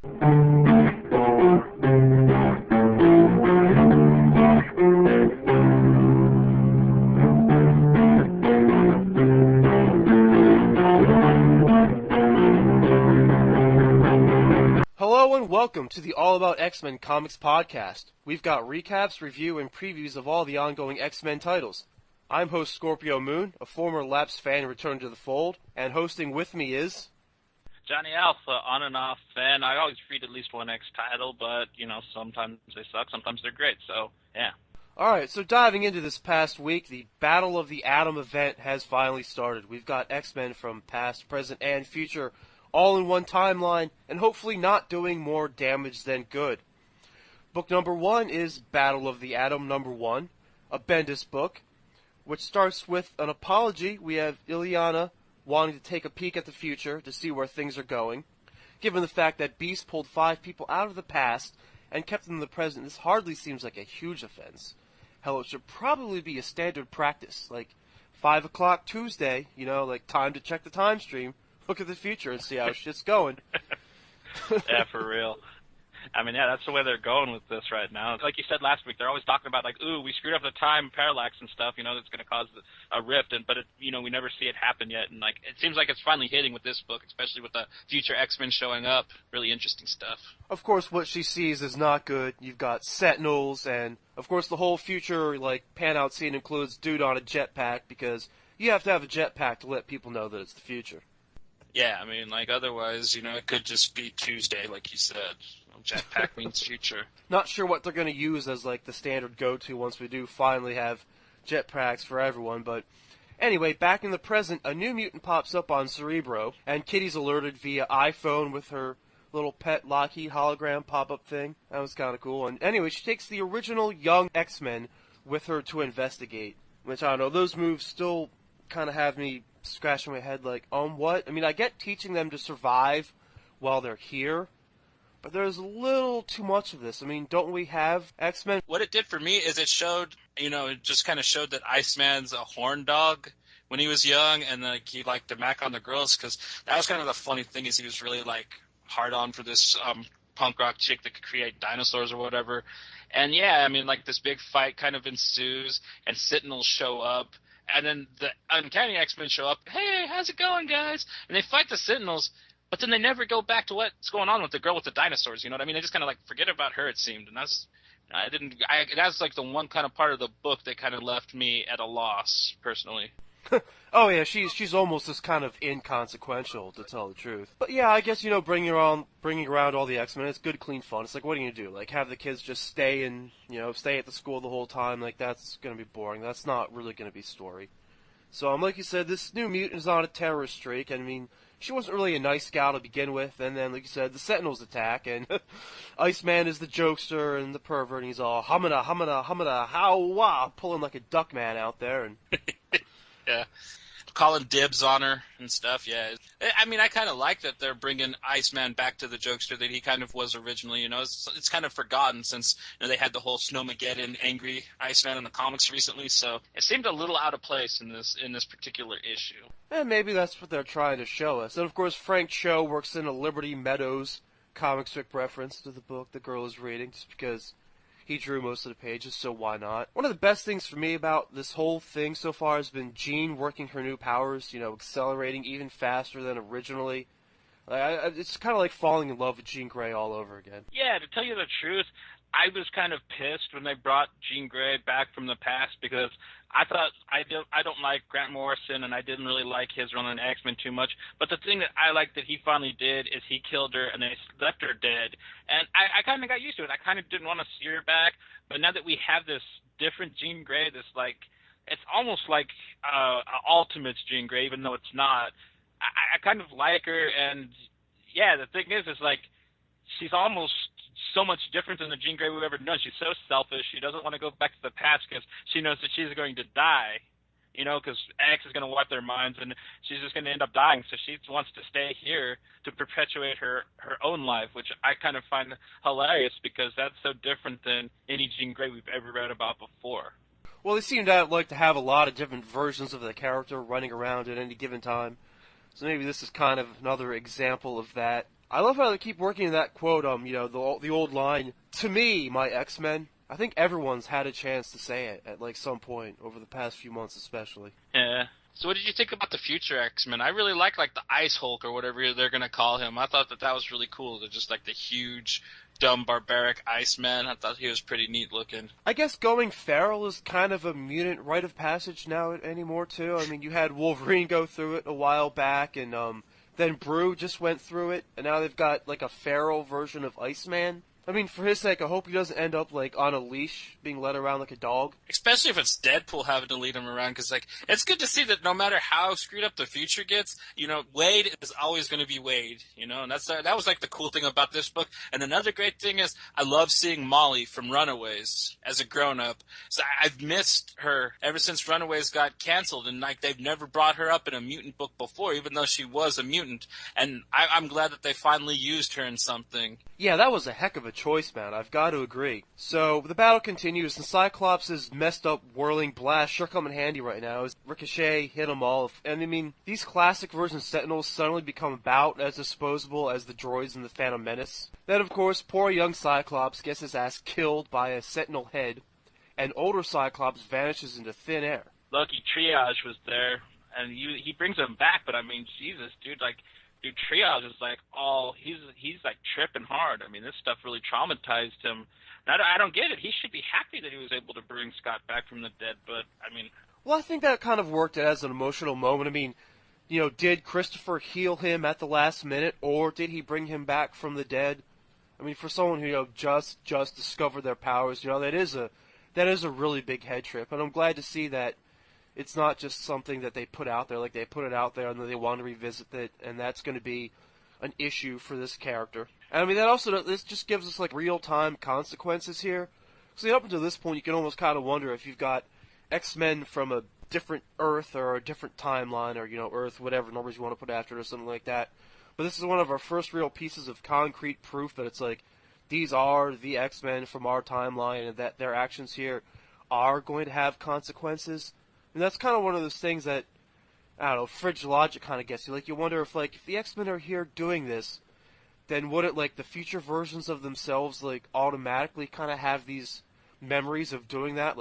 Hello and welcome to the All About X-Men Comics podcast. We've got recaps, review, and previews of all the ongoing X-Men titles. I'm host Scorpio Moon, a former lapsed fan returned to the fold, and hosting with me is... Johnny Alpha, on and off fan. I always read at least one X title, but, sometimes they suck, sometimes they're great, so, yeah. Alright, so diving into this past week, the Battle of the Atom event has finally started. We've got X-Men from past, present, and future all in one timeline, and hopefully not doing more damage than good. Book number 1 is Battle of the Atom number 1, a Bendis book, which starts with an apology. We have Illyana wanting to take a peek at the future to see where things are going. Given the fact that Beast pulled 5 people out of the past and kept them in the present, this hardly seems like a huge offense. Hell, it should probably be a standard practice, like 5 o'clock Tuesday, like time to check the time stream. Look at the future and see how shit's going. Yeah, for real. I mean, yeah, that's the way they're going with this right now. Like you said last week, they're always talking about, ooh, we screwed up the time parallax and stuff, that's going to cause a rift, but we never see it happen yet. And, it seems like it's finally hitting with this book, especially with the future X-Men showing up. Really interesting stuff. Of course, what she sees is not good. You've got Sentinels, and, of course, the whole future, pan-out scene includes dude on a jetpack, because you have to have a jetpack to let people know that it's the future. Yeah, I mean, otherwise, it could just be Tuesday, like you said. Jetpack means future. Not sure what they're going to use as, the standard go-to once we do finally have jetpacks for everyone, but anyway, back in the present, a new mutant pops up on Cerebro, and Kitty's alerted via iPhone with her little pet Lockheed hologram pop-up thing. That was kind of cool, and anyway, she takes the original young X-Men with her to investigate, which, I don't know, those moves still kind of have me scratching my head what? I mean, I get teaching them to survive while they're here, but there's a little too much of this. I mean, don't we have X-Men? What it did for me is it showed, it just kind of showed that Iceman's a horn dog when he was young, and he liked to mac on the girls, because that was kind of the funny thing is he was really, hard on for this punk rock chick that could create dinosaurs or whatever. And, yeah, I mean, this big fight kind of ensues, and Sentinels show up. And then the Uncanny X-Men show up. Hey, how's it going, guys? And they fight the Sentinels, but then they never go back to what's going on with the girl with the dinosaurs. You know what I mean? They just kind of forget about her. It seemed, and that's the one kind of part of the book that kind of left me at a loss personally. Oh yeah, she's almost as kind of inconsequential, to tell the truth. But yeah, I guess bringing around all the X-Men, it's good, clean fun. It's what are you gonna do? Have the kids just stay at the school the whole time? That's gonna be boring. That's not really gonna be story. So like you said, this new mutant is on a terrorist streak. I mean, she wasn't really a nice gal to begin with, and then like you said, the Sentinels attack, and Iceman is the jokester and the pervert, and he's all hamada hamada hamada how wah, pulling like a duck man out there, and. Yeah, calling dibs on her and stuff, yeah. I mean, I kind of like that they're bringing Iceman back to the jokester that he kind of was originally, It's kind of forgotten since they had the whole Snowmageddon angry Iceman in the comics recently, so it seemed a little out of place in this particular issue. And maybe that's what they're trying to show us. And, of course, Frank Cho works in a Liberty Meadows comic strip reference to the book the girl is reading, just because he drew most of the pages, so why not? One of the best things for me about this whole thing so far has been Jean working her new powers, accelerating even faster than originally. It's kind of like falling in love with Jean Grey all over again. Yeah, to tell you the truth, I was kind of pissed when they brought Jean Grey back from the past, because I thought I don't like Grant Morrison, and I didn't really like his run on X-Men too much. But the thing that I liked that he finally did is he killed her, and they left her dead. And I kind of got used to it. I kind of didn't want to see her back. But now that we have this different Jean Grey, it's almost like Ultimate's Jean Grey, even though it's not. I kind of like her, and yeah, the thing is she's almost so much different than the Jean Grey we've ever known. She's so selfish. She doesn't want to go back to the past because she knows that she's going to die, because X is going to wipe their minds and she's just going to end up dying. So she wants to stay here to perpetuate her own life, which I kind of find hilarious because that's so different than any Jean Grey we've ever read about before. Well, they seem to like to have a lot of different versions of the character running around at any given time. So maybe this is kind of another example of that. I love how they keep working in that quote, the old line, "To me, my X-Men." I think everyone's had a chance to say it at, like, some point over the past few months especially. Yeah. So what did you think about the future X-Men? I really like the Ice Hulk or whatever they're going to call him. I thought that was really cool. They're just like the huge, dumb, barbaric Iceman. I thought he was pretty neat looking. I guess going feral is kind of a mutant rite of passage now anymore, too. I mean, you had Wolverine go through it a while back, and then Brew just went through it, and now they've got, like, a feral version of Iceman. I mean, for his sake, I hope he doesn't end up, like, on a leash, being led around like a dog. Especially if it's Deadpool having to lead him around, because, like, it's good to see that no matter how screwed up the future gets, Wade is always going to be Wade, and that was, like, the cool thing about this book. And another great thing is I love seeing Molly from Runaways as a grown-up. So I've missed her ever since Runaways got canceled, and, like, they've never brought her up in a mutant book before, even though she was a mutant. And I'm glad that they finally used her in something. Yeah, that was a heck of a choice, man. I've got to agree. So, the battle continues, and Cyclops' messed up whirling blast sure come in handy right now as Ricochet hit them all. And I mean, these classic version Sentinels suddenly become about as disposable as the droids in the Phantom Menace. Then, of course, poor young Cyclops gets his ass killed by a Sentinel head, and older Cyclops vanishes into thin air. Lucky Triage was there, and he brings him back, but I mean, Jesus, dude, Triage is like he's like tripping hard. I mean, this stuff really traumatized him. And I don't get it. He should be happy that he was able to bring Scott back from the dead, but I mean. Well, I think that kind of worked as an emotional moment. I mean, did Christopher heal him at the last minute, or did he bring him back from the dead? I mean, for someone who just discovered their powers, that is a really big head trip, and I'm glad to see that. It's not just something that they put out there, like they put it out there and then they want to revisit it, and that's going to be an issue for this character. And I mean, this just gives us, like, real-time consequences here. So up until this point, you can almost kind of wonder if you've got X-Men from a different Earth or a different timeline or, Earth, whatever numbers you want to put after it or something like that. But this is one of our first real pieces of concrete proof that it's like, these are the X-Men from our timeline and that their actions here are going to have consequences. And that's kind of one of those things that, I don't know, fridge logic kind of gets you. Like, you wonder if the X-Men are here doing this, then would it, the future versions of themselves, automatically kind of have these memories of doing that,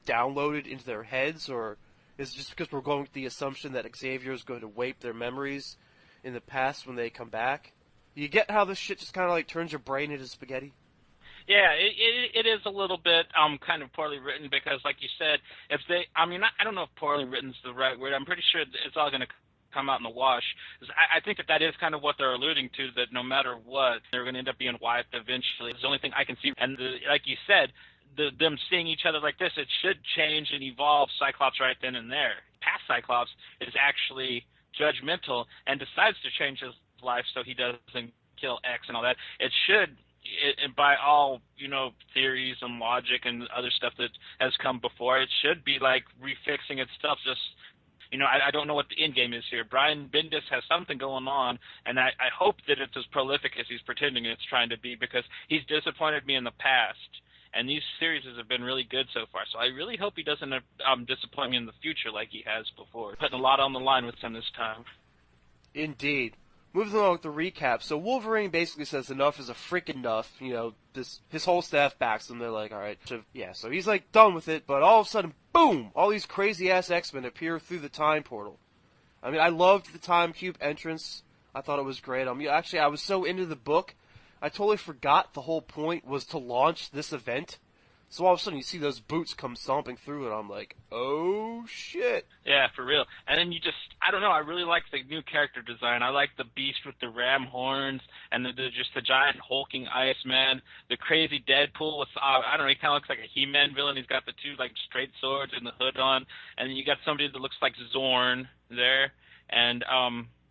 downloaded into their heads? Or is it just because we're going with the assumption that Xavier is going to wipe their memories in the past when they come back? You get how this shit just kind of, turns your brain into spaghetti? Yeah, it is a little bit kind of poorly written because, like you said, I don't know if poorly written is the right word. I'm pretty sure it's all going to come out in the wash. I think that is kind of what they're alluding to, that no matter what, they're going to end up being wiped eventually. It's the only thing I can see. And like you said, them seeing each other like this, it should change and evolve Cyclops right then and there. Past Cyclops is actually judgmental and decides to change his life so he doesn't kill X and all that. It should... by all, theories and logic and other stuff that has come before, it should be refixing itself. Just, I don't know what the end game is here. Brian Bendis has something going on, and I hope that it's as prolific as he's pretending it's trying to be, because he's disappointed me in the past, and these series have been really good so far. So I really hope he doesn't disappoint me in the future like he has before. Putting a lot on the line with him this time. Indeed. Moving along with the recap, so Wolverine basically says enough is a freaking enough, his whole staff backs him, they're like, alright, so he's done with it, but all of a sudden, boom, all these crazy-ass X-Men appear through the time portal. I mean, I loved the Time Cube entrance, I thought it was great, actually, I was so into the book, I totally forgot the whole point was to launch this event. So all of a sudden you see those boots come stomping through and I'm like, oh shit. Yeah, for real. And then I don't know, I really like the new character design. I like the beast with the ram horns and just the giant hulking Iceman, the crazy Deadpool with, I don't know, he kind of looks like a He-Man villain. He's got the two straight swords and the hood on. And then you got somebody that looks like Zorn there. And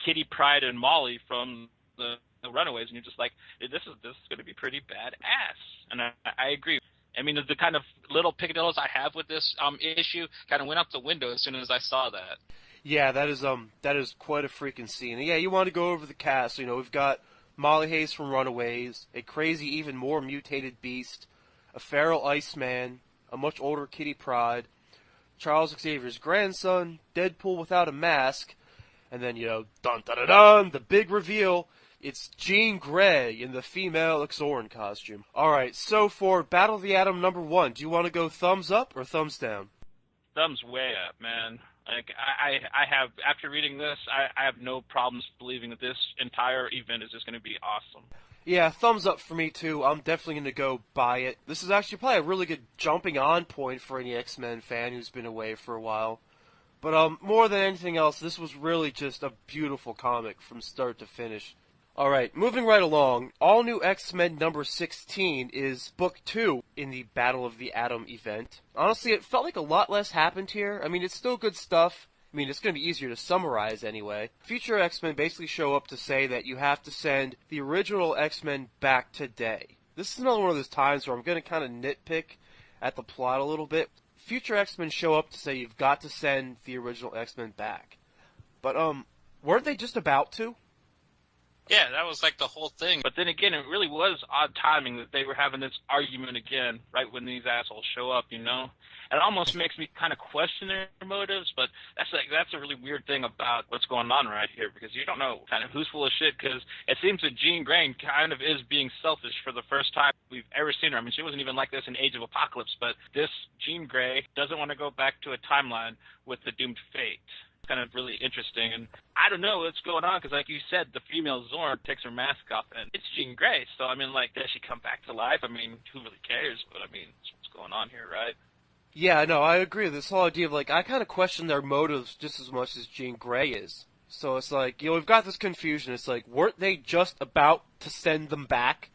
Kitty Pryde and Molly from the Runaways. And you're just like, this is going to be pretty badass. And I agree. I mean, the kind of little picadillos I have with this issue kind of went out the window as soon as I saw that. Yeah, that is quite a freaking scene. Yeah, you want to go over the cast. We've got Molly Hayes from Runaways, a crazy, even more mutated beast, a feral Iceman, a much older Kitty Pryde, Charles Xavier's grandson, Deadpool without a mask, and then, dun dun dun dun, the big reveal. It's Jean Grey in the female Exoran costume. Alright, so for Battle of the Atom #1, do you want to go thumbs up or thumbs down? Thumbs way up, man. Like I have, after reading this, I have no problems believing that this entire event is just going to be awesome. Yeah, thumbs up for me too. I'm definitely going to go buy it. This is actually probably a really good jumping on point for any X-Men fan who's been away for a while. But more than anything else, this was really just a beautiful comic from start to finish. Alright, moving right along, All New X-Men #16 is Book 2 in the Battle of the Atom event. Honestly, it felt like a lot less happened here. I mean, it's still good stuff. I mean, it's going to be easier to summarize anyway. Future X-Men basically show up to say that you have to send the original X-Men back today. This is another one of those times where I'm going to kind of nitpick at the plot a little bit. Future X-Men show up to say you've got to send the original X-Men back. But, weren't they just about to? Yeah, that was like the whole thing. But then again, it really was odd timing that they were having this argument again, right when these assholes show up, you know? It almost makes me kind of question their motives, but that's a really weird thing about what's going on right here, because you don't know kind of who's full of shit, because it seems that Jean Grey kind of is being selfish for the first time we've ever seen her. I mean, she wasn't even like this in Age of Apocalypse, but this Jean Grey doesn't want to go back to a timeline with the doomed fate. Kind of really interesting, and I don't know what's going on, because like you said, the female Zorn takes her mask off and it's Jean Grey, so I mean, like, does she come back to life? I mean, who really cares? But I mean, that's what's going on here, right? Yeah, no, I agree. This whole idea of, like, I kind of question their motives just as much as Jean Grey is. So it's like, you know, we've got this confusion. It's like, weren't they just about to send them back?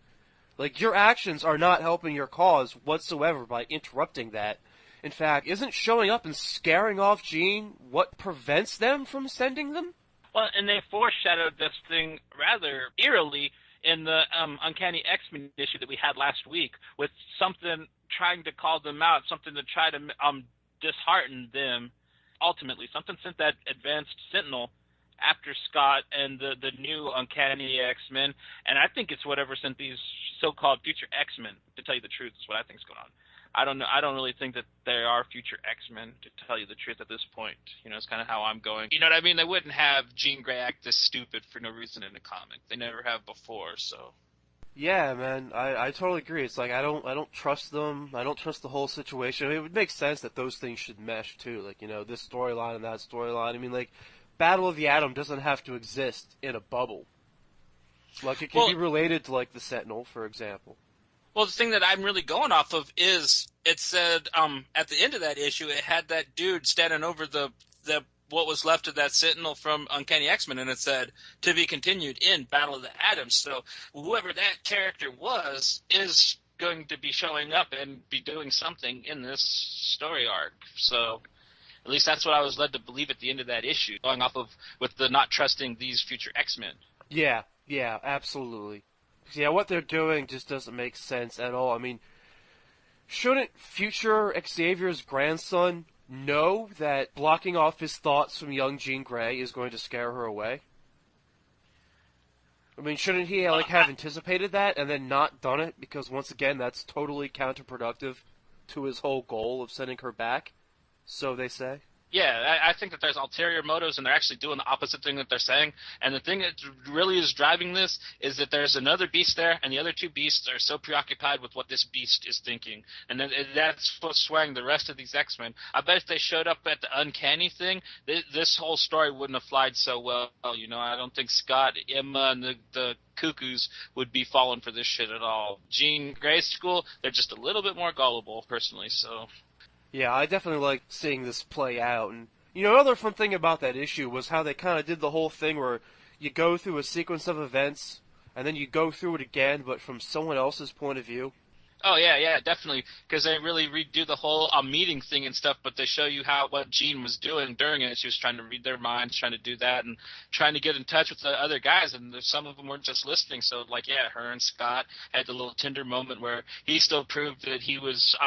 Like, your actions are not helping your cause whatsoever by interrupting that. In fact, isn't showing up and scaring off Jean what prevents them from sending them? Well, and they foreshadowed this thing rather eerily in the Uncanny X-Men issue that we had last week, with something trying to call them out, something to try to dishearten them. Ultimately, something sent that advanced Sentinel after Scott and the new Uncanny X-Men, and I think it's whatever sent these so-called future X-Men, to tell you the truth, is what I think is going on. I don't know. I don't really think that there are future X-Men, to tell you the truth, at this point. You know, it's kind of how I'm going. You know what I mean? They wouldn't have Jean Grey act this stupid for no reason in a comic. They never have before, so. Yeah, man, I totally agree. It's like, I don't trust them. I don't trust the whole situation. I mean, it would make sense that those things should mesh too. Like, you know, this storyline and that storyline. I mean, like, Battle of the Atom doesn't have to exist in a bubble. Like, it can be related to, like, the Sentinel, for example. Well, the thing that I'm really going off of is, it said at the end of that issue, it had that dude standing over the what was left of that Sentinel from Uncanny X-Men, and it said, to be continued in Battle of the Atoms. So whoever that character was is going to be showing up and be doing something in this story arc. So at least that's what I was led to believe at the end of that issue, going off of with the not trusting these future X-Men. Yeah, absolutely. Yeah, what they're doing just doesn't make sense at all. I mean, shouldn't future Xavier's grandson know that blocking off his thoughts from young Jean Grey is going to scare her away? I mean, shouldn't he have anticipated that and then not done it? Because once again, that's totally counterproductive to his whole goal of sending her back, so they say. Yeah, I think that there's ulterior motives, and they're actually doing the opposite thing that they're saying. And the thing that really is driving this is that there's another beast there, and the other two beasts are so preoccupied with what this beast is thinking. And then that's what's swaying the rest of these X-Men. I bet if they showed up at the Uncanny thing, this whole story wouldn't have flied so well. You know, I don't think Scott, Emma, and the Cuckoos would be falling for this shit at all. Jean Grey's school, they're just a little bit more gullible, personally, so. Yeah, I definitely like seeing this play out. And, you know, another fun thing about that issue was how they kind of did the whole thing where you go through a sequence of events, and then you go through it again, but from someone else's point of view. Oh, yeah, definitely, because they really redo the whole meeting thing and stuff, but they show you what Jean was doing during it. She was trying to read their minds, trying to do that, and trying to get in touch with the other guys, and some of them weren't just listening. So, like, yeah, her and Scott had the little tender moment where he still proved that he was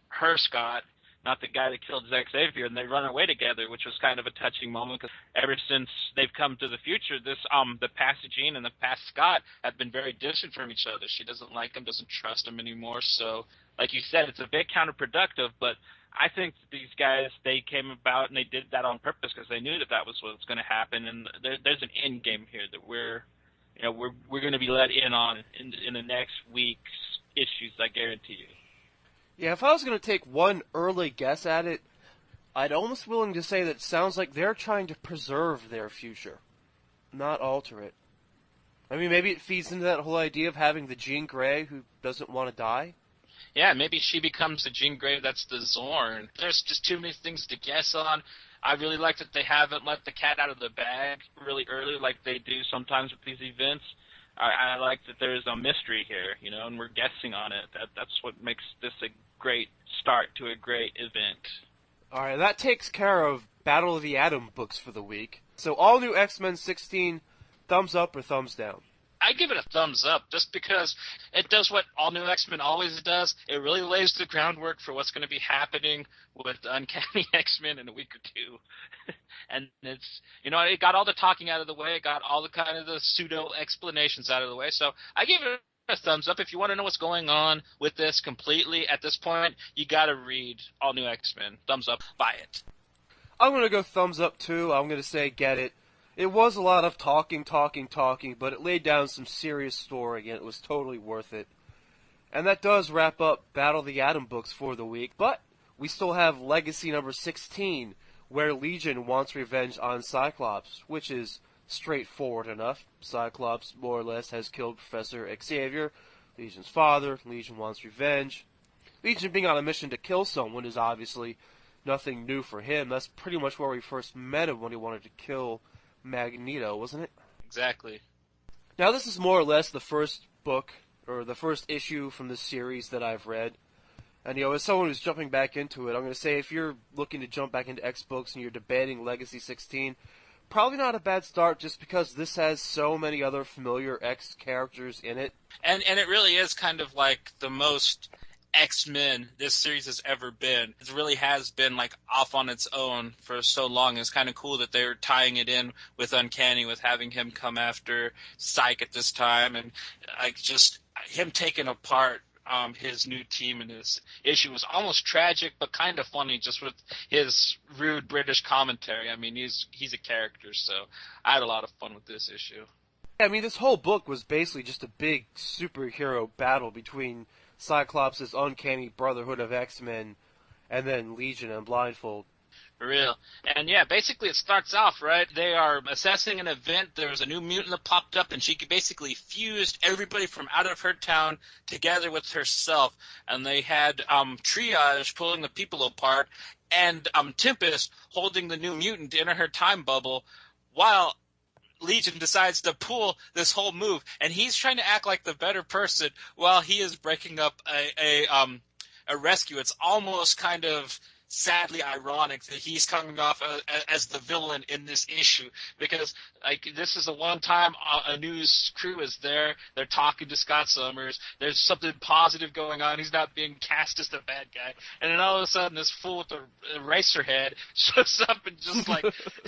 her Scott, not the guy that killed Xavier, and they run away together, which was kind of a touching moment, because ever since they've come to the future, the past Jean and the past Scott have been very distant from each other. She doesn't like him, doesn't trust him anymore, so like you said, it's a bit counterproductive, but I think these guys, they came about and they did that on purpose because they knew that was what was going to happen, and there's an end game here that we're we're going to be let in on in the next week's issues, I guarantee you. Yeah, if I was going to take one early guess at it, I'd almost willing to say that it sounds like they're trying to preserve their future, not alter it. I mean, maybe it feeds into that whole idea of having the Jean Grey who doesn't want to die. Yeah, maybe she becomes the Jean Grey that's the Zorn. There's just too many things to guess on. I really like that they haven't let the cat out of the bag really early like they do sometimes with these events. I like that there's a mystery here, and we're guessing on it. That's what makes this a great start to a great event. All right, that takes care of Battle of the Atom books for the week. So all new X-Men 16, thumbs up or thumbs down? I give it a thumbs up just because it does what All New X-Men always does. It really lays the groundwork for what's going to be happening with Uncanny X-Men in a week or two. And it's, it got all the talking out of the way. It got all the kind of the pseudo explanations out of the way. So I give it a thumbs up. If you want to know what's going on with this completely at this point, you got to read All New X-Men. Thumbs up. Buy it. I'm going to go thumbs up too. I'm going to say get it. It was a lot of talking, but it laid down some serious story, and it was totally worth it. And that does wrap up Battle of the Atom books for the week, but we still have Legacy number 16, where Legion wants revenge on Cyclops, which is straightforward enough. Cyclops, more or less, has killed Professor Xavier, Legion's father. Legion wants revenge. Legion being on a mission to kill someone is obviously nothing new for him. That's pretty much where we first met him when he wanted to kill Magneto, wasn't it? Exactly. Now, this is more or less the first book, or the first issue from this series that I've read. And, as someone who's jumping back into it, I'm going to say if you're looking to jump back into X books and you're debating Legacy 16, probably not a bad start just because this has so many other familiar X characters in it. And it really is kind of like the most X-Men this series has ever been. It really has been like off on its own for so long. It's kind of cool that they're tying it in with Uncanny, with having him come after Psych at this time, and like just him taking apart his new team in this issue was almost tragic, but kind of funny, just with his rude British commentary. I mean, he's a character, so I had a lot of fun with this issue. I mean, this whole book was basically just a big superhero battle between Cyclops' uncanny Brotherhood of X-Men and then Legion and Blindfold. For real. And yeah, basically it starts off, right? They are assessing an event. There was a new mutant that popped up, and she basically fused everybody from out of her town together with herself. And they had Triage pulling the people apart, and Tempest holding the new mutant in her time bubble, while Legion decides to pull this whole move. And he's trying to act like the better person while he is breaking up a rescue. It's almost kind of sadly ironic that he's coming off as the villain in this issue, because like this is the one time a news crew is there. They're talking to Scott Summers. There's something positive going on. He's not being cast as the bad guy, and then all of a sudden this fool with the eraser head shows up and just like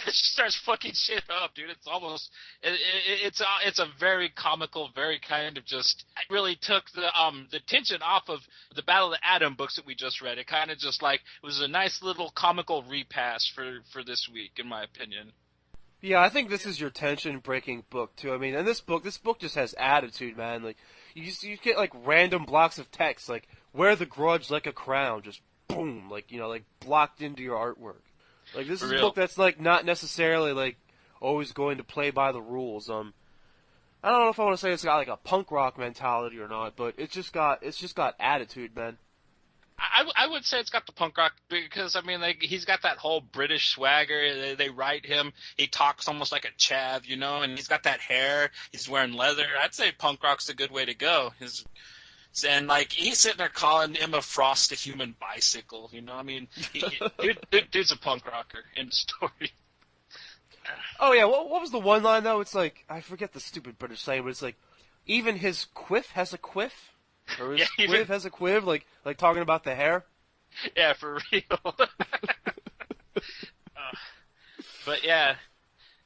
starts fucking shit up, dude. It's almost it's a very comical, very kind of just really took the tension off of the Battle of the Atom books that we just read. It kind of just like it was a nice little comical repass for this week, in my opinion. Yeah, I think this is your tension-breaking book too. I mean, and this book just has attitude, man. Like you get like random blocks of text, like "wear the grudge like a crown," just boom, like like blocked into your artwork. Like this is a book that's like not necessarily like always going to play by the rules. I don't know if I want to say it's got like a punk rock mentality or not, but it's just got attitude, man. I would say it's got the punk rock because, I mean, like, he's got that whole British swagger. They write him. He talks almost like a chav, and he's got that hair. He's wearing leather. I'd say punk rock's a good way to go. And, like, he's sitting there calling Emma Frost a human bicycle, I mean, dude's a punk rocker in the story. Oh, yeah, what was the one line, though? It's like, I forget the stupid British saying, but it's like, even his quiff has a quiff? Or his quiv has a quiv, like talking about the hair? Yeah, for real. But yeah,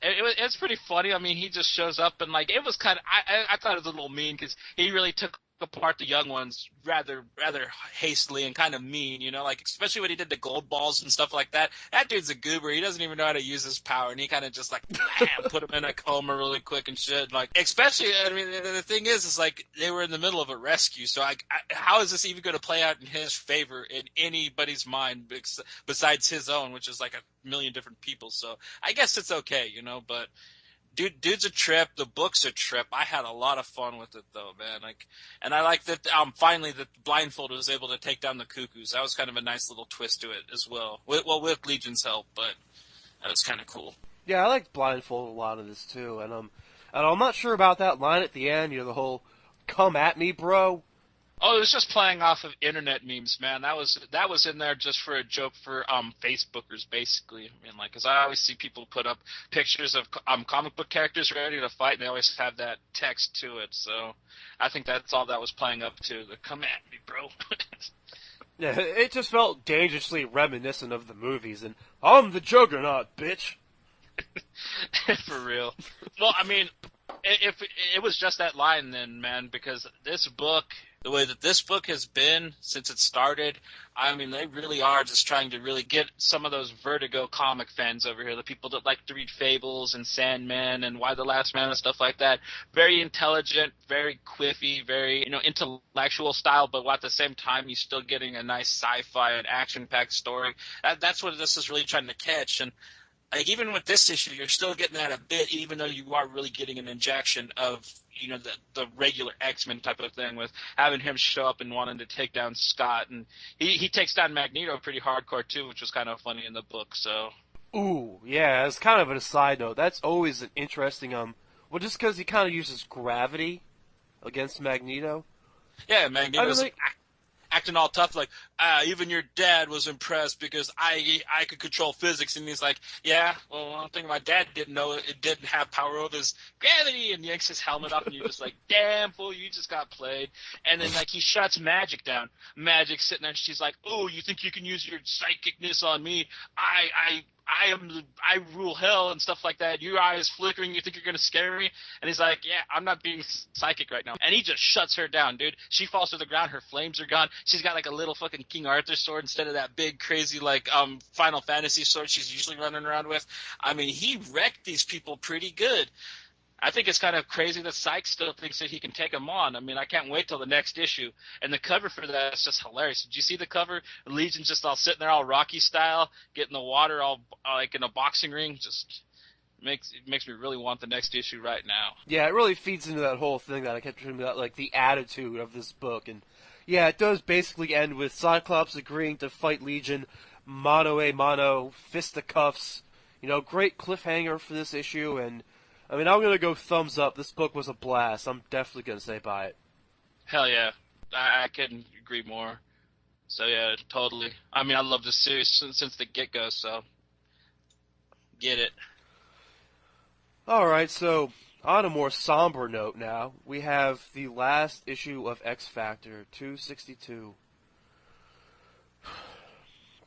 it's pretty funny. I mean, he just shows up and like it was kind of. I thought it was a little mean because he really took apart the young ones rather hastily and kind of mean, like especially when he did the gold balls and stuff like that. That dude's a goober. He doesn't even know how to use his power, and he kind of just like bam, put him in a coma really quick and shit. Like especially, I mean, the thing is like they were in the middle of a rescue, so how is this even going to play out in his favor in anybody's mind besides his own, which is like a million different people. So I guess it's okay, but. Dude's a trip. The book's a trip. I had a lot of fun with it though, man. And I like that. Finally, that Blindfold was able to take down the Cuckoos. That was kind of a nice little twist to it as well. With Legion's help, but that was kind of cool. Yeah, I liked Blindfold a lot of this too, and I'm not sure about that line at the end. The whole "come at me, bro." Oh, it was just playing off of internet memes, man. That was in there just for a joke for Facebookers, basically. I mean, because I always see people put up pictures of comic book characters ready to fight, and they always have that text to it. So I think that's all that was playing up to. The "come at me, bro." Yeah, it just felt dangerously reminiscent of the movies, and I'm the Juggernaut, bitch. For real. Well, I mean, if it was just that line, then, man, because this book. The way that this book has been since it started, I mean, they really are just trying to really get some of those Vertigo comic fans over here, the people that like to read Fables and Sandman and Why the Last Man and stuff like that. Very intelligent, very quiffy, very, intellectual style, but at the same time, you're still getting a nice sci-fi and action-packed story. That's what this is really trying to catch, and like even with this issue, you're still getting that a bit, even though you are really getting an injection of, the regular X-Men type of thing with having him show up and wanting to take down Scott. And he takes down Magneto pretty hardcore too, which was kind of funny in the book. So. Ooh, yeah, as kind of a side note, that's always an interesting, just because he kind of uses gravity against Magneto. Yeah, Magneto's acting all tough, like, even your dad was impressed because I could control physics, and he's like, yeah, well, one thing my dad didn't know, it didn't have power over his gravity, and yanks his helmet off, and you're just like, damn, fool, you just got played. And then, he shuts Magic down. Magic's sitting there, and she's like, oh, you think you can use your psychicness on me? I rule hell and stuff like that. Your eyes flickering. You think you're going to scare me? And he's like, yeah, I'm not being psychic right now. And he just shuts her down, dude. She falls to the ground. Her flames are gone. She's got a little fucking King Arthur sword instead of that big crazy Final Fantasy sword she's usually running around with. I mean, he wrecked these people pretty good. I think it's kind of crazy that Sykes still thinks that he can take him on. I mean, I can't wait till the next issue. And the cover for that is just hilarious. Did you see the cover? Legion's just all sitting there all Rocky style, getting the water all like in a boxing ring. Just makes me really want the next issue right now. Yeah, it really feeds into that whole thing that I kept talking about, the attitude of this book. And yeah, it does basically end with Cyclops agreeing to fight Legion mano a mano, fisticuffs. Great cliffhanger for this issue, and I mean, I'm going to go thumbs up. This book was a blast. I'm definitely going to say buy it. Hell yeah. I couldn't agree more. So yeah, totally. I mean, I love this series since the get-go, so get it. Alright, so on a more somber note now, we have the last issue of X-Factor, 262.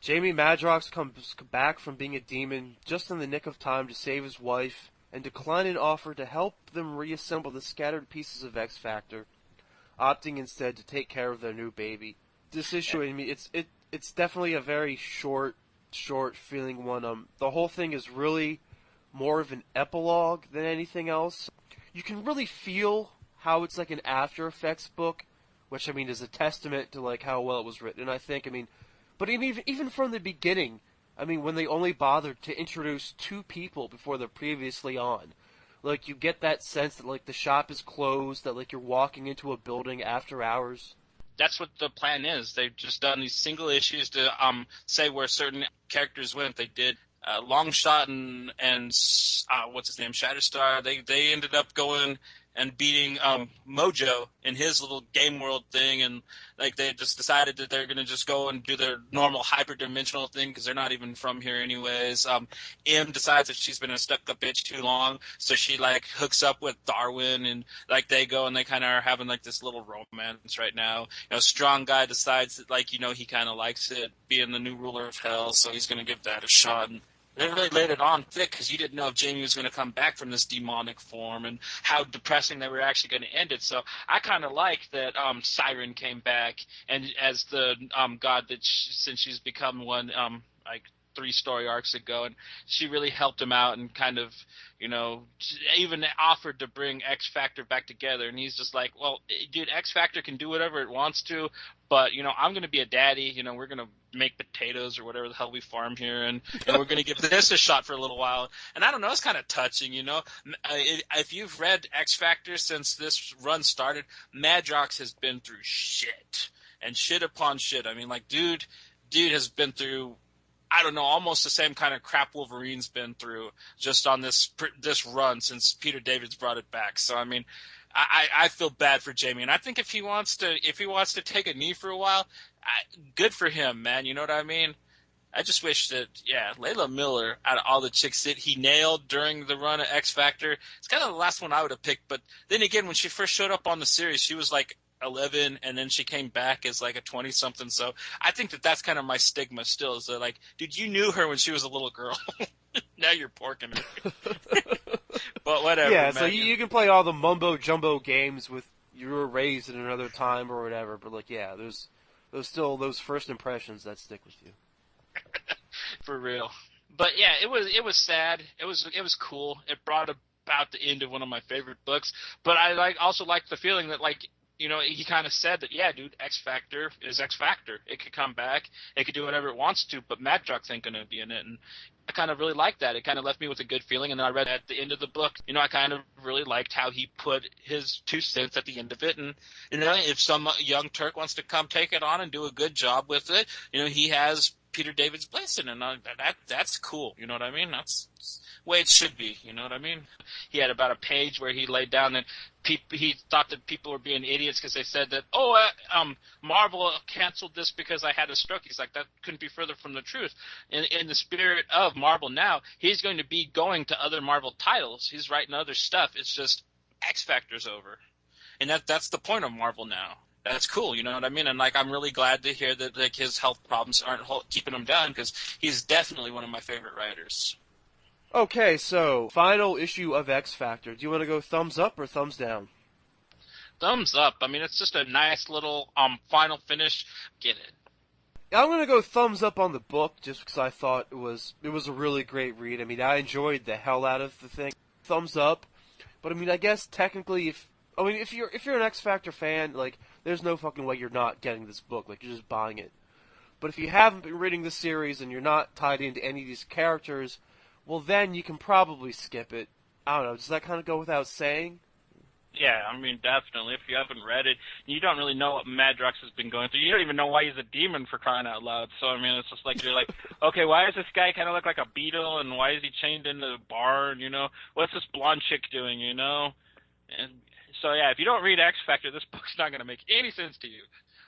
Jamie Madrox comes back from being a demon just in the nick of time to save his wife and decline an offer to help them reassemble the scattered pieces of X-Factor, opting instead to take care of their new baby. This issue, I mean, it's definitely a very short feeling one. The whole thing is really more of an epilogue than anything else. You can really feel how it's like an After Effects book, which I mean is a testament to how well it was written. I think, but even from the beginning. I mean, when they only bothered to introduce two people before they're previously on. You get that sense that, the shop is closed, that, you're walking into a building after hours. That's what the plan is. They've just done these single issues to say where certain characters went. They did Longshot and what's his name, Shatterstar. They ended up going and beating Mojo in his little game world thing, and they just decided that they're going to just go and do their normal hyperdimensional thing because they're not even from here anyways. M decides that she's been a stuck-up bitch too long, so she hooks up with Darwin, and they go and they kind of are having this little romance right now. Strong Guy decides that he kind of likes it being the new ruler of hell, so he's going to give that a shot. And They really laid it on thick because you didn't know if Jamie was going to come back from this demonic form and how depressing they were actually going to end it. So I kind of like that Siren came back and as the god that since she's become one like 3 story arcs ago, and she really helped him out and kind of, you know, even offered to bring X Factor back together. And he's just like, well, dude, X Factor can do whatever it wants to, but, you know, I'm going to be a daddy. You know, we're going to make potatoes or whatever the hell we farm here, and we're going to give this a shot for a little while. And I don't know, it's kind of touching, you know. If you've read X Factor since this run started, Madrox has been through shit and shit upon shit. I mean, like, dude has been through, I don't know, almost the same kind of crap Wolverine's been through just on this run since Peter David's brought it back. So I mean, I feel bad for Jamie, and I think if he wants to take a knee for a while, good for him, man. You know what I mean? I just wish that, yeah, Layla Miller, out of all the chicks that he nailed during the run of X Factor, it's kind of the last one I would have picked. But then again, when she first showed up on the series, she was like 11, and then she came back as like a 20-something. So I think that that's kind of my stigma still, is that, like, dude, you knew her when she was a little girl. Now you're porking her. But whatever. Yeah, man. so you can play all the mumbo jumbo games with you were raised in another time or whatever, but like, yeah, there's still those first impressions that stick with you. For real. But yeah, it was sad. It was cool. It brought about the end of one of my favorite books. But I also like the feeling that, like, you know, he kind of said that, yeah, dude, X Factor is X Factor. It could come back. It could do whatever it wants to, but Madrox ain't going to be in it. And I kind of really liked that. It kind of left me with a good feeling. And then I read at the end of the book, you know, I kind of really liked how he put his 2 cents at the end of it. And, you know, if some young Turk wants to come take it on and do a good job with it, you know, he has Peter David's blessing. And that's cool. You know what I mean? That's the way it should be. You know what I mean? He had about a page where he laid down that he thought that people were being idiots because they said that, Marvel canceled this because I had a stroke. He's like, that couldn't be further from the truth. In the spirit of Marvel now, he's going to be going to other Marvel titles. He's writing other stuff. It's just X Factor's over. And that's the point of Marvel now. That's cool, you know what I mean? And, like, I'm really glad to hear that, like, his health problems aren't keeping him down, because he's definitely one of my favorite writers. Okay, so final issue of X Factor. Do you want to go thumbs up or thumbs down? Thumbs up. I mean, it's just a nice little final finish. Get it. I'm going to go thumbs up on the book just because I thought it was a really great read. I mean, I enjoyed the hell out of the thing. Thumbs up. But I mean, I guess technically if you're an X Factor fan, like, there's no fucking way you're not getting this book. Like, you're just buying it. But if you haven't been reading the series and you're not tied into any of these characters, well, then you can probably skip it. I don't know. Does that kind of go without saying? Yeah, I mean, definitely. If you haven't read it, you don't really know what Madrox has been going through. You don't even know why he's a demon, for crying out loud. So, I mean, it's just like, you're like, okay, why does this guy kind of look like a beetle, and why is he chained into the barn, you know? What's this blonde chick doing, you know? And so, yeah, if you don't read X Factor, this book's not going to make any sense to you.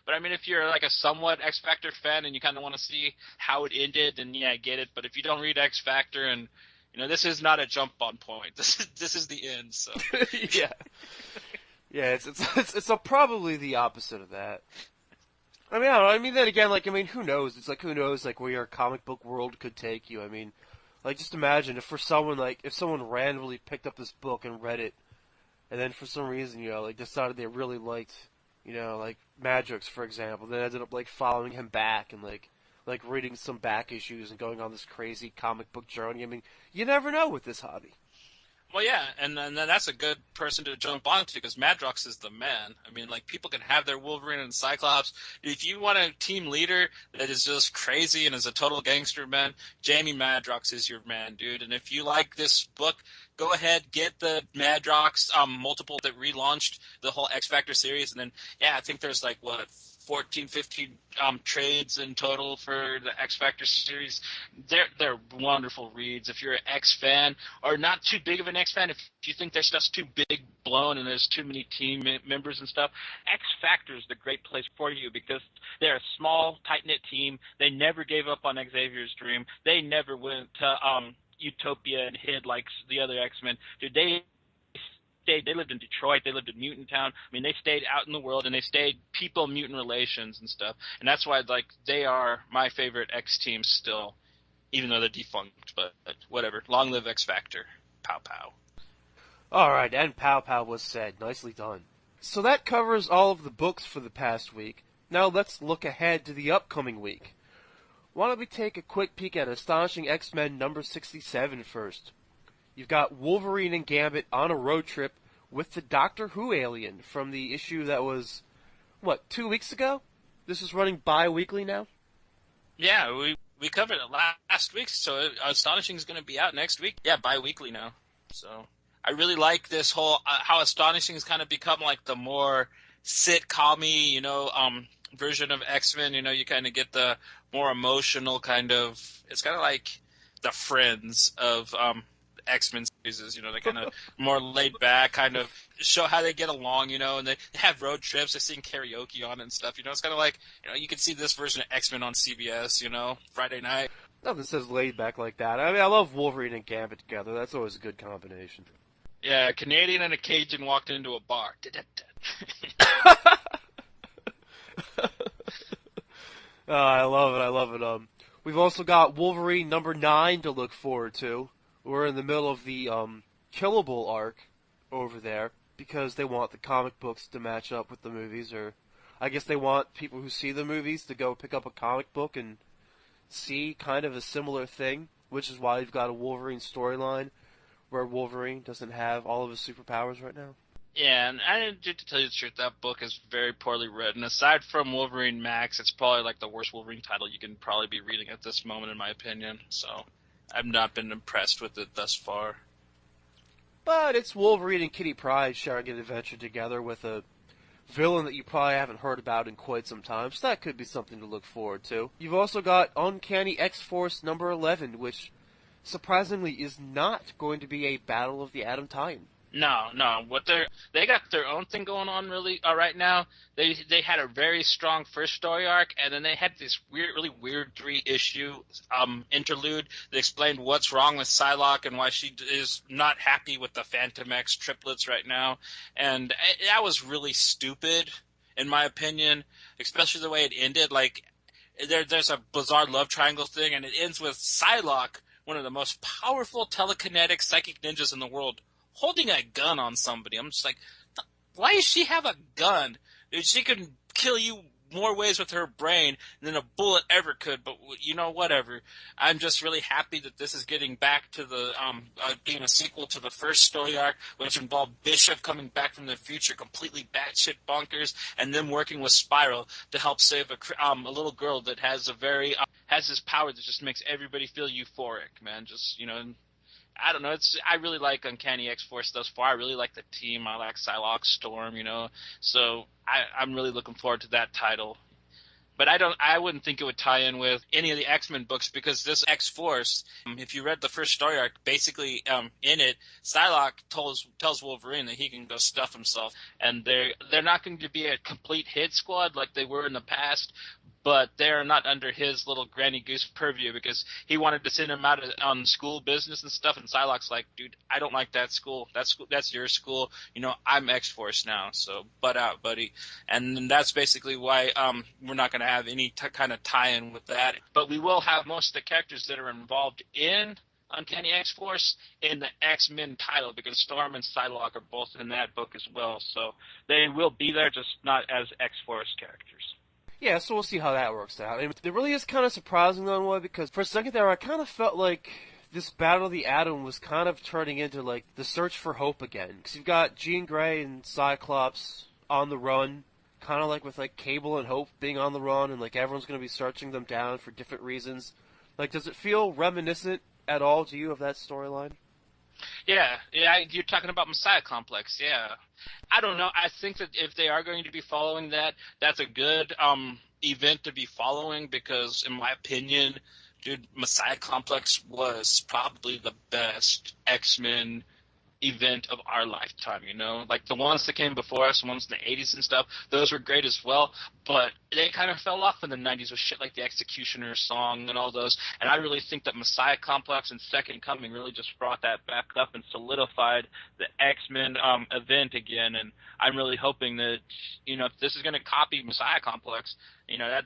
But, I mean, if you're like a somewhat X Factor fan and you kind of want to see how it ended, then, yeah, I get it. But if you don't read X Factor, and, you know, this is not a jump-on point. This is the end, so. Yeah. Yeah, it's probably the opposite of that. I mean, I don't know. I mean, then again, like, I mean, who knows? It's like, who knows, like, where your comic book world could take you. I mean, like, just imagine if someone randomly picked up this book and read it, and then for some reason, you know, like, decided they really liked, you know, like, Madrox, for example, then ended up, like, following him back and, like reading some back issues and going on this crazy comic book journey. I mean, you never know with this hobby. Well, yeah, and then that's a good person to jump onto, because Madrox is the man. I mean, like, people can have their Wolverine and Cyclops. If you want a team leader that is just crazy and is a total gangster, man, Jamie Madrox is your man, dude. And if you like this book, go ahead, get the Madrox multiple that relaunched the whole X Factor series. And then, yeah, I think there's, like, 14, 15 trades in total for the X Factor series. They're wonderful reads. If you're an X fan, or not too big of an X fan, if you think their stuff's too big blown and there's too many team members and stuff, X Factor is the great place for you, because they're a small, tight-knit team. They never gave up on Xavier's dream. They never went to Utopia and hid like the other X-Men. Dude, they lived in Detroit, they lived in Mutant Town. I mean, they stayed out in the world, and they stayed people-mutant relations and stuff. And that's why, like, they are my favorite X team still. even though they're defunct, but whatever. Long live X Factor. Pow pow. Alright, and Pow Pow was said. Nicely done. So that covers all of the books for the past week. Now let's look ahead to the upcoming week. Why don't we take a quick peek at Astonishing X-Men number 67 first? You've got Wolverine and Gambit on a road trip with the Doctor Who alien from the issue that was, 2 weeks ago? This is running bi-weekly now? Yeah, we covered it last week, so Astonishing is going to be out next week. Yeah, bi-weekly now. So I really like this whole how Astonishing has kind of become like the more sitcom-y, version of X-Men. You kind of get the more emotional kind of. It's kind of like the Friends of X-Men series. They kind of more laid back, kind of show how they get along. And they have road trips. They sing karaoke on it and stuff. It's kind of like you can see this version of X-Men on CBS. Friday night. Nothing says laid back like that. I mean, I love Wolverine and Gambit together. That's always a good combination. Yeah, a Canadian and a Cajun walked into a bar. I love it. We've also got Wolverine number 9 to look forward to. We're in the middle of the Killable arc over there because they want the comic books to match up with the movies, or I guess they want people who see the movies to go pick up a comic book and see kind of a similar thing, which is why you've got a Wolverine storyline where Wolverine doesn't have all of his superpowers right now. Yeah, and to tell you the truth, that book is very poorly written. Aside from Wolverine Max, it's probably like the worst Wolverine title you can probably be reading at this moment, in my opinion. So I've not been impressed with it thus far. But it's Wolverine and Kitty Pryde sharing an adventure together with a villain that you probably haven't heard about in quite some time, so that could be something to look forward to. You've also got Uncanny X-Force number 11, which surprisingly is not going to be a Battle of the Atom tie-in. No. They got their own thing going on really right now. They had a very strong first story arc, and then they had this really weird 3-issue interlude that explained what's wrong with Psylocke and why she is not happy with the Phantom X triplets right now. And that was really stupid, in my opinion, especially the way it ended. Like there's a bizarre love triangle thing, and it ends with Psylocke, one of the most powerful telekinetic psychic ninjas in the world, holding a gun on somebody. I'm just like, why does she have a gun? Dude, she can kill you more ways with her brain than a bullet ever could, but whatever. I'm just really happy that this is getting back to the being a sequel to the first story arc, which involved Bishop coming back from the future, completely batshit bonkers, and them working with Spiral to help save a little girl that has has this power that just makes everybody feel euphoric, man. Just I don't know. I really like Uncanny X-Force thus far. I really like the team. I like Psylocke, Storm, So I'm really looking forward to that title. But I wouldn't think it would tie in with any of the X-Men books, because this X-Force, if you read the first story arc, basically in it, Psylocke tells Wolverine that he can go stuff himself, and they're not going to be a complete hit squad like they were in the past, but they're not under his little Granny Goose purview, because he wanted to send him out on school business and stuff, and Psylocke's like, dude, I don't like that school. That's your school. I'm X-Force now, so butt out, buddy. And that's basically why we're not going to have any kind of tie-in with that. But we will have most of the characters that are involved in Uncanny X-Force in the X-Men title, because Storm and Psylocke are both in that book as well. So they will be there, just not as X-Force characters. Yeah, so we'll see how that works out. And it really is kind of surprising, though, in a way, because for a second there I kind of felt like this Battle of the Atom was kind of turning into, like, the search for hope again. Because you've got Jean Grey and Cyclops on the run, kind of like with, like, Cable and Hope being on the run, and, like, everyone's going to be searching them down for different reasons. Like, does it feel reminiscent at all to you of that storyline? Yeah, you're talking about Messiah Complex, yeah. I don't know. I think that if they are going to be following that, that's a good event to be following, because, in my opinion, dude, Messiah Complex was probably the best X-Men event of our lifetime, like the ones that came before us, the ones in the 80s and stuff, those were great as well, but they kind of fell off in the 90s with shit like the Executioner song and all those, and I really think that Messiah Complex and Second Coming really just brought that back up and solidified the X-Men event again, and I'm really hoping that, if this is going to copy Messiah Complex,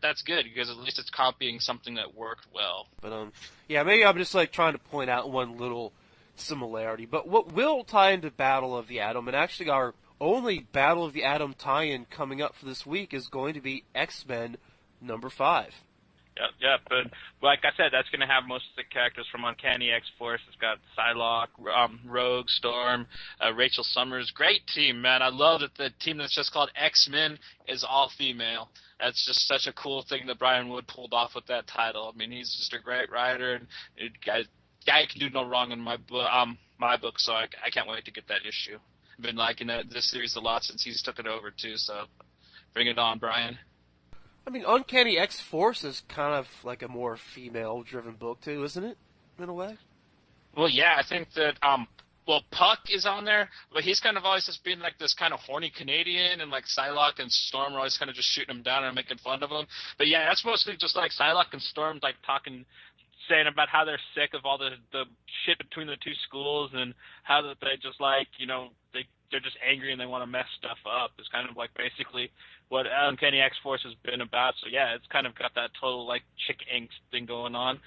that's good, because at least it's copying something that worked well. But, yeah, maybe I'm just, trying to point out one little similarity, but what will tie into Battle of the Atom, and actually our only Battle of the Atom tie-in coming up for this week, is going to be X-Men number 5. Yep, but like I said, that's going to have most of the characters from Uncanny X-Force. It's got Psylocke, Rogue, Storm, Rachel Summers. Great team, man. I love that the team that's just called X-Men is all female. That's just such a cool thing that Brian Wood pulled off with that title. I mean, he's just a great writer, and guy can do no wrong in my book, so I can't wait to get that issue. I've been liking this series a lot since he's took it over, too, so bring it on, Brian. I mean, Uncanny X-Force is kind of like a more female-driven book, too, isn't it, in a way? Well, yeah, I think that, Puck is on there, but he's kind of always just being like this kind of horny Canadian, and like Psylocke and Storm are always kind of just shooting him down and making fun of him. But yeah, that's mostly just like Psylocke and Storm like saying about how they're sick of all the shit between the two schools, and how that they just they're just angry and they want to mess stuff up. It's kind of like basically what Uncanny X-Force has been about. So yeah, it's kind of got that total like chick angst thing going on.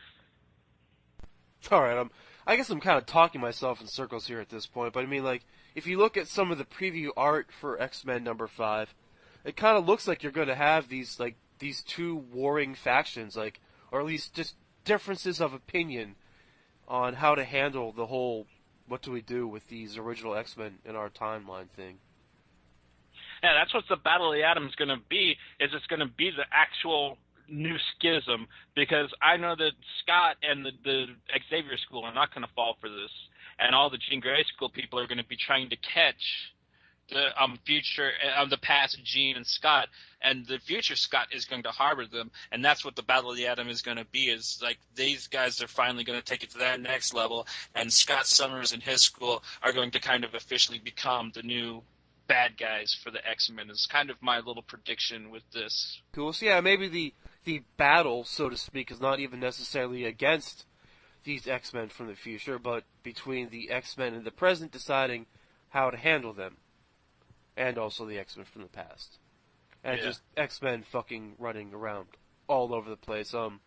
All right, I guess I'm kind of talking myself in circles here at this point, but I mean, if you look at some of the preview art for X-Men number 5, it kind of looks like you're going to have these two warring factions, or at least just differences of opinion on how to handle the whole what do we do with these original X-Men in our timeline thing. Yeah, that's what the Battle of the Atom is going to be, is it's going to be the actual new schism, because I know that Scott and the Xavier School are not going to fall for this, and all the Jean Grey School people are going to be trying to catch the future the past Jean and Scott, and the future Scott is going to harbor them, and that's what the Battle of the Atom is going to be, is like these guys are finally going to take it to that next level, and Scott Summers and his school are going to kind of officially become the new bad guys for the X-Men. Is kind of my little prediction with this. Cool. So yeah, maybe the battle, so to speak, is not even necessarily against these X-Men from the future, but between the X-Men in the present deciding how to handle them. And also the X-Men from the past. And just X-Men fucking running around all over the place. I'm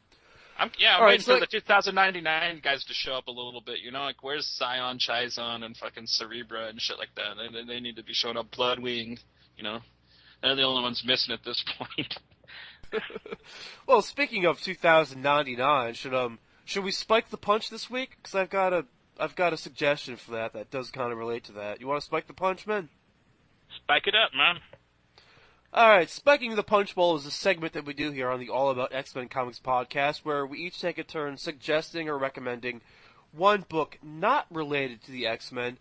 waiting for the 2099 guys to show up a little bit, like where's Scion, Chizon, and fucking Cerebra and shit like that. They need to be showing up. Bloodwing, they're the only ones missing at this point. Well, speaking of 2099, should we spike the punch this week? Because I've got a suggestion for that does kind of relate to that. You want to spike the punch, man? Spike it up, man. Alright, Spiking the Punch Bowl is a segment that we do here on the All About X-Men Comics podcast, where we each take a turn suggesting or recommending one book not related to the X-Men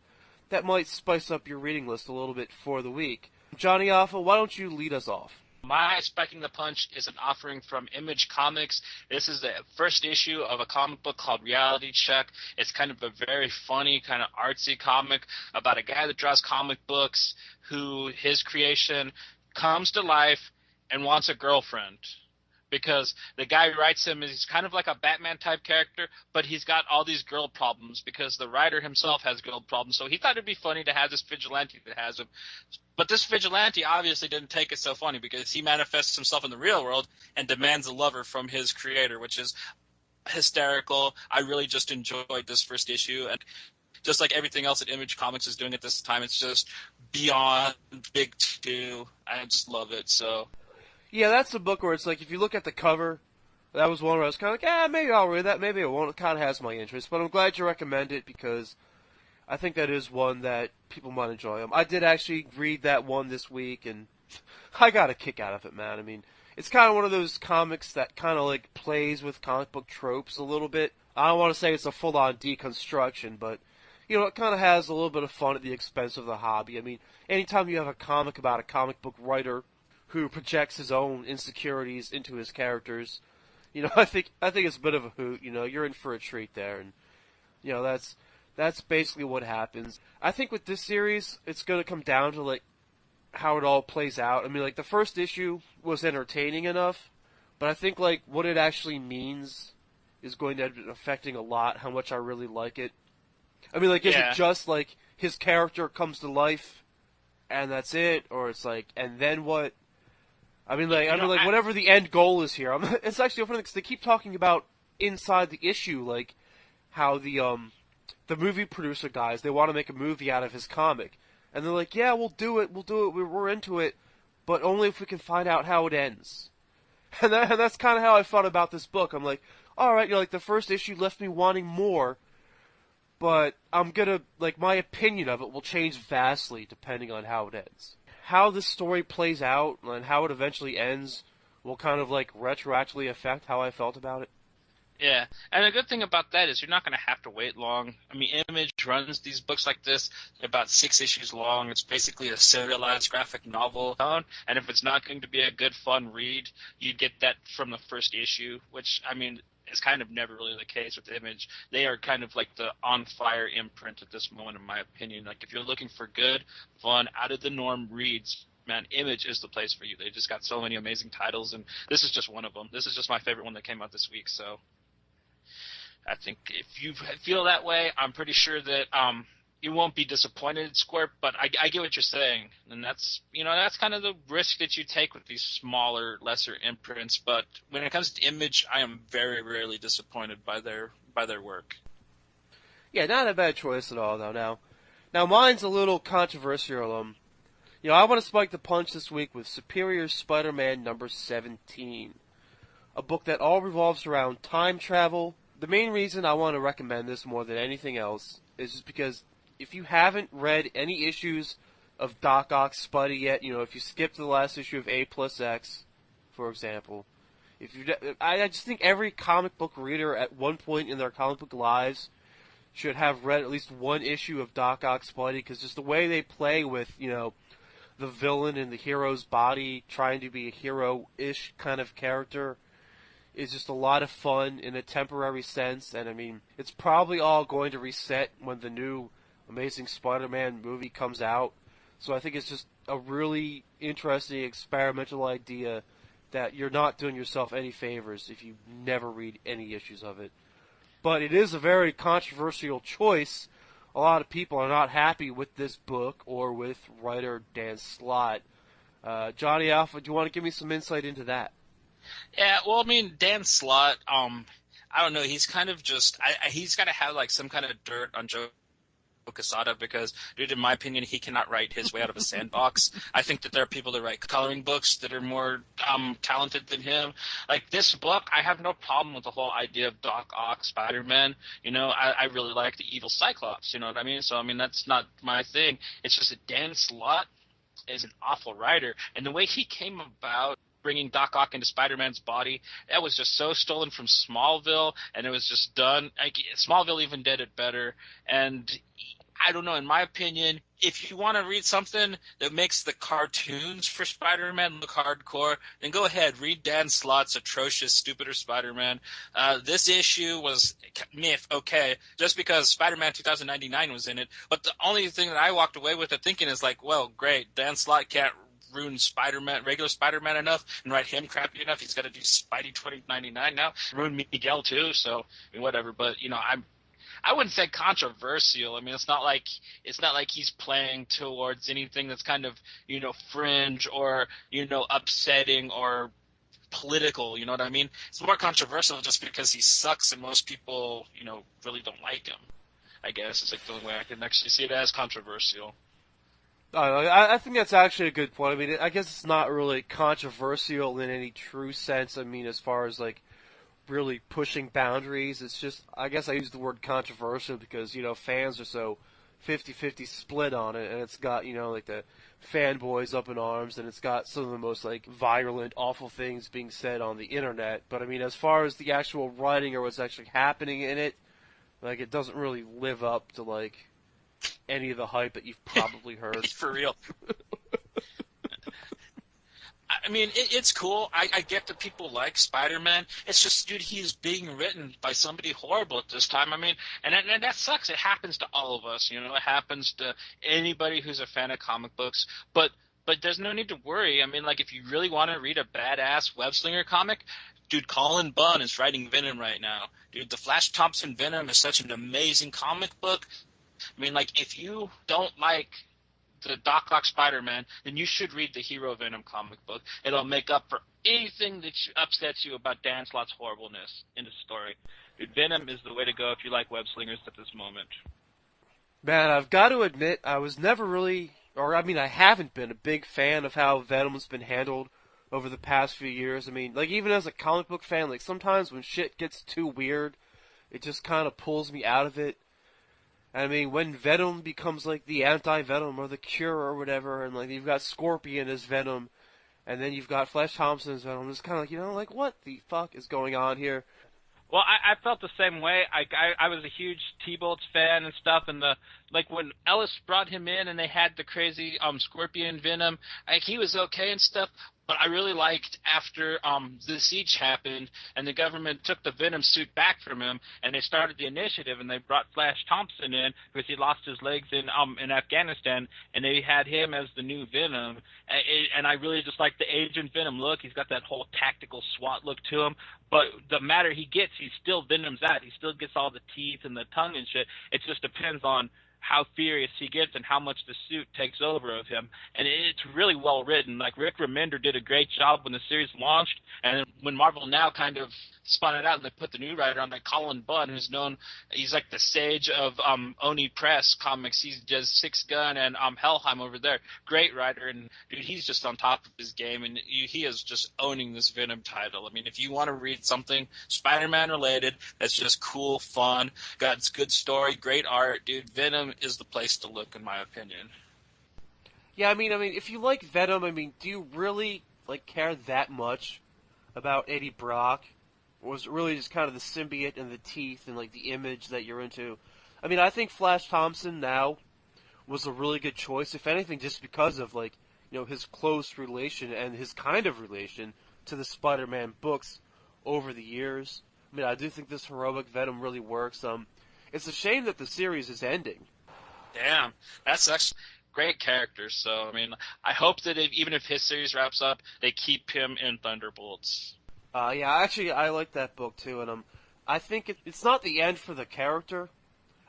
that might spice up your reading list a little bit for the week. Johnny Alpha, why don't you lead us off? My Spiking the Punch is an offering from Image Comics. This is the first issue of a comic book called Reality Check. It's kind of a very funny, kind of artsy comic about a guy that draws comic books who his creation comes to life and wants a girlfriend. Because the guy who writes him is kind of like a Batman-type character, but he's got all these girl problems because the writer himself has girl problems. So he thought it'd be funny to have this vigilante that has him. But this vigilante obviously didn't take it so funny because he manifests himself in the real world and demands a lover from his creator, which is hysterical. I really just enjoyed this first issue. And just like everything else that Image Comics is doing at this time, it's just beyond big two. I just love it. So... yeah, that's a book where it's like, if you look at the cover, that was one where I was kind of like, maybe I'll read that, maybe I won't. It kind of has my interest, but I'm glad you recommend it because I think that is one that people might enjoy. I did actually read that one this week, and I got a kick out of it, man. I mean, it's kind of one of those comics that kind of like plays with comic book tropes a little bit. I don't want to say it's a full-on deconstruction, but, it kind of has a little bit of fun at the expense of the hobby. I mean, anytime you have a comic about a comic book writer who projects his own insecurities into his characters, I think it's a bit of a hoot. You're in for a treat there, and that's That's basically what happens. I think with this series, it's going to come down to, like, how it all plays out. I mean, like, the first issue was entertaining enough, but I think, like, what it actually means is going to end up affecting a lot how much I really like it. I mean, like, is it just, like, his character comes to life, and that's it? Or it's like, and then what? I mean, like, whatever the end goal is here. It's actually funny because they keep talking about inside the issue, like, how the movie producer guys, they want to make a movie out of his comic. And they're like, yeah, we'll do it, we're into it, but only if we can find out how it ends. And that's kind of how I felt about this book. I'm like, alright, like, the first issue left me wanting more, but I'm gonna, like, my opinion of it will change vastly depending on how it ends. How this story plays out and how it eventually ends will kind of, like, retroactively affect how I felt about it. Yeah, and the good thing about that is you're not going to have to wait long. I mean, Image runs these books like this. They're about 6 issues long. It's basically a serialized graphic novel. And if it's not going to be a good, fun read, you get that from the first issue, which, I mean, is kind of never really the case with Image. They are kind of like the on-fire imprint at this moment, in my opinion. Like, if you're looking for good, fun, out-of-the-norm reads, man, Image is the place for you. They just got so many amazing titles, and this is just one of them. This is just my favorite one that came out this week, so I think if you feel that way, I'm pretty sure that you won't be disappointed, Squirt, but I get what you're saying, and that's kind of the risk that you take with these smaller, lesser imprints, but when it comes to Image, I am very rarely disappointed by their work. Yeah, not a bad choice at all, though. Now mine's a little controversial. I want to spike the punch this week with Superior Spider-Man number 17, a book that all revolves around time travel. The main reason I want to recommend this more than anything else is just because if you haven't read any issues of Doc Ock's Spuddy yet, if you skipped the last issue of A+X, for example, I just think every comic book reader at one point in their comic book lives should have read at least one issue of Doc Ock's Spuddy, because just the way they play with, the villain in the hero's body trying to be a hero-ish kind of character is just a lot of fun in a temporary sense, and I mean, it's probably all going to reset when the new Amazing Spider-Man movie comes out, so I think it's just a really interesting experimental idea that you're not doing yourself any favors if you never read any issues of it. But it is a very controversial choice. A lot of people are not happy with this book or with writer Dan Slott. Johnny Alpha, do you want to give me some insight into that? Yeah, well, I mean, Dan Slott, I don't know, he's kind of just, he's got to have, like, some kind of dirt on Joe Quesada because, dude, in my opinion, he cannot write his way out of a sandbox. I think that there are people that write coloring books that are more talented than him. Like, this book, I have no problem with the whole idea of Doc Ock, Spider-Man. I really like the evil Cyclops, you know what I mean? So, I mean, that's not my thing. It's just that Dan Slott is an awful writer, and the way he came about bringing Doc Ock into Spider-Man's body, that was just so stolen from Smallville, and it was just done. Smallville even did it better, and I don't know, in my opinion, if you want to read something that makes the cartoons for Spider-Man look hardcore, then go ahead, read Dan Slott's atrocious, stupider Spider-Man. This issue was okay, just because Spider-Man 2099 was in it, but the only thing that I walked away with it thinking is like, well, great, Dan Slott can't ruin Spider-Man, regular Spider-Man enough and write him crappy enough. He's got to do Spidey 2099 now. Ruin Miguel too, so I mean, whatever. But I wouldn't say controversial. I mean, it's not like he's playing towards anything that's kind of fringe or upsetting or political. You know what I mean? It's more controversial just because he sucks and most people really don't like him. I guess it's like the only way I can actually see it as controversial. I think that's actually a good point. I mean, I guess it's not really controversial in any true sense. I mean, as far as like really pushing boundaries, it's just, I guess I use the word controversial because, fans are so 50-50 split on it, and it's got, like the fanboys up in arms, and it's got some of the most like violent, awful things being said on the internet. But I mean, as far as the actual writing or what's actually happening in it, like, it doesn't really live up to like any of the hype that you've probably heard. For real. I mean, it's cool. I get that people like Spider-Man. It's just, dude, he's being written by somebody horrible at this time. I mean, and that sucks. It happens to all of us. You know, it happens to anybody who's a fan of comic books. But there's no need to worry. I mean, like, if you really want to read a badass web-slinger comic, dude, Colin Bunn is writing Venom right now. Dude, the Flash Thompson Venom is such an amazing comic book. I mean, like, if you don't like the Doc Ock Spider-Man, then you should read the Hero Venom comic book. It'll make up for anything that upsets you about Dan Slott's horribleness in the story. Dude, Venom is the way to go if you like web slingers at this moment. Man, I've got to admit, I was never really, I haven't been a big fan of how Venom's been handled over the past few years. I mean, like, even as a comic book fan, like, sometimes when shit gets too weird, it just kind of pulls me out of it. I mean, when Venom becomes, like, the anti-Venom or the Cure or whatever, and, like, you've got Scorpion as Venom, and then you've got Flash Thompson as Venom, it's kind of like, you know, like, what the fuck is going on here? Well, I felt the same way. I was a huge T-Bolts fan and stuff, and like when Ellis brought him in and they had the crazy Scorpion Venom, he was okay and stuff. But I really liked after the siege happened and the government took the Venom suit back from him and they started the initiative and they brought Flash Thompson in because he lost his legs in Afghanistan and they had him as the new Venom. And I really just like the Agent Venom look. He's got that whole tactical SWAT look to him. But the matter he gets, he's still Venom's out. He still gets all the teeth and the tongue and shit. It just depends on how furious he gets and how much the suit takes over of him. And it's really well written. Like, Rick Remender did a great job when the series launched, and when Marvel now kind of spun it out and they put the new writer on, like Colin Bunn, who's known, he's like the sage of Oni Press comics. He does Six Gun and Helheim over there. Great writer, and dude, he's just on top of his game, and he is just owning this Venom title. I mean, if you want to read something Spider-Man related that's just cool, fun, got good story, great art, dude, Venom is the place to look, in my opinion. Yeah, I mean, if you like Venom, I mean, do you really, like, care that much about Eddie Brock? Or was it really just kind of the symbiote and the teeth and, like, the image that you're into? I mean, I think Flash Thompson now was a really good choice, if anything, just because of, like, you know, his close relation and his kind of relation to the Spider-Man books over the years. I mean, I do think this heroic Venom really works. It's a shame that the series is ending. Damn, that's actually great character. So, I mean, I hope that even if his series wraps up, they keep him in Thunderbolts. Yeah, actually, I like that book too, and I think it's not the end for the character.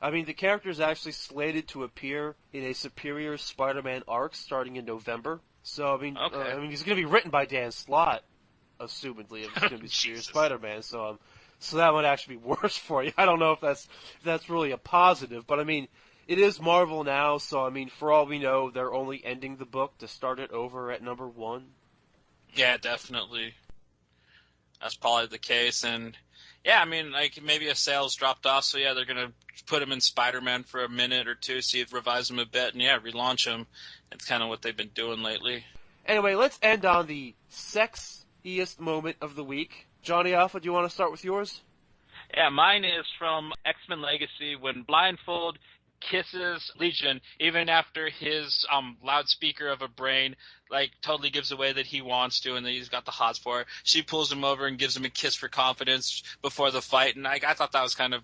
I mean, the character is actually slated to appear in a Superior Spider-Man arc starting in November. So, I mean, okay. He's going to be written by Dan Slott, assumedly, if it's going to be Superior Spider-Man. So that might actually be worse for you. I don't know if that's really a positive, but I mean, it is Marvel now, so I mean, for all we know, they're only ending the book to start it over at number 1. Yeah, definitely. That's probably the case, and yeah, I mean, like, maybe a sales dropped off, so yeah, they're gonna put him in Spider-Man for a minute or two, see if revise him a bit, and yeah, relaunch him. It's kind of what they've been doing lately. Anyway, let's end on the sexiest moment of the week. Johnny Alpha, do you want to start with yours? Yeah, mine is from X-Men Legacy when Blindfold kisses Legion even after his loudspeaker of a brain like totally gives away that he wants to and that he's got the hots for her. She pulls him over and gives him a kiss for confidence before the fight, and I thought that was kind of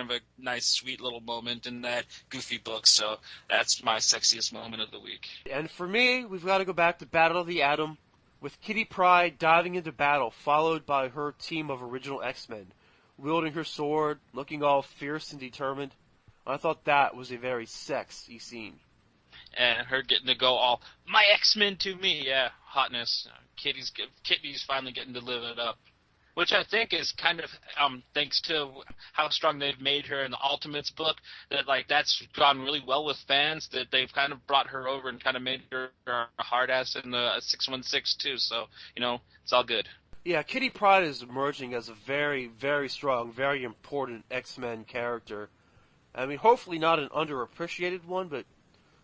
a nice sweet little moment in that goofy book. So that's my sexiest moment of the week. And for me, we've got to go back to Battle of the Atom with Kitty Pryde diving into battle, followed by her team of original X-Men, wielding her sword, looking all fierce and determined. I thought that was a very sexy scene. And her getting to go all, my X-Men to me, yeah, hotness. Kitty's finally getting to live it up. Which I think is kind of thanks to how strong they've made her in the Ultimates book, that like that's gone really well with fans, that they've kind of brought her over and kind of made her a hard ass in the 616 too, so, you know, it's all good. Yeah, Kitty Pryde is emerging as a very, very strong, very important X-Men character. I mean, hopefully not an underappreciated one, but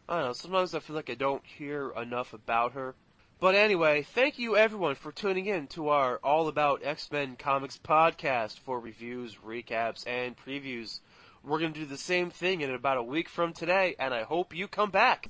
I don't know, sometimes I feel like I don't hear enough about her. But anyway, thank you everyone for tuning in to our All About X-Men Comics podcast for reviews, recaps, and previews. We're going to do the same thing in about a week from today, and I hope you come back.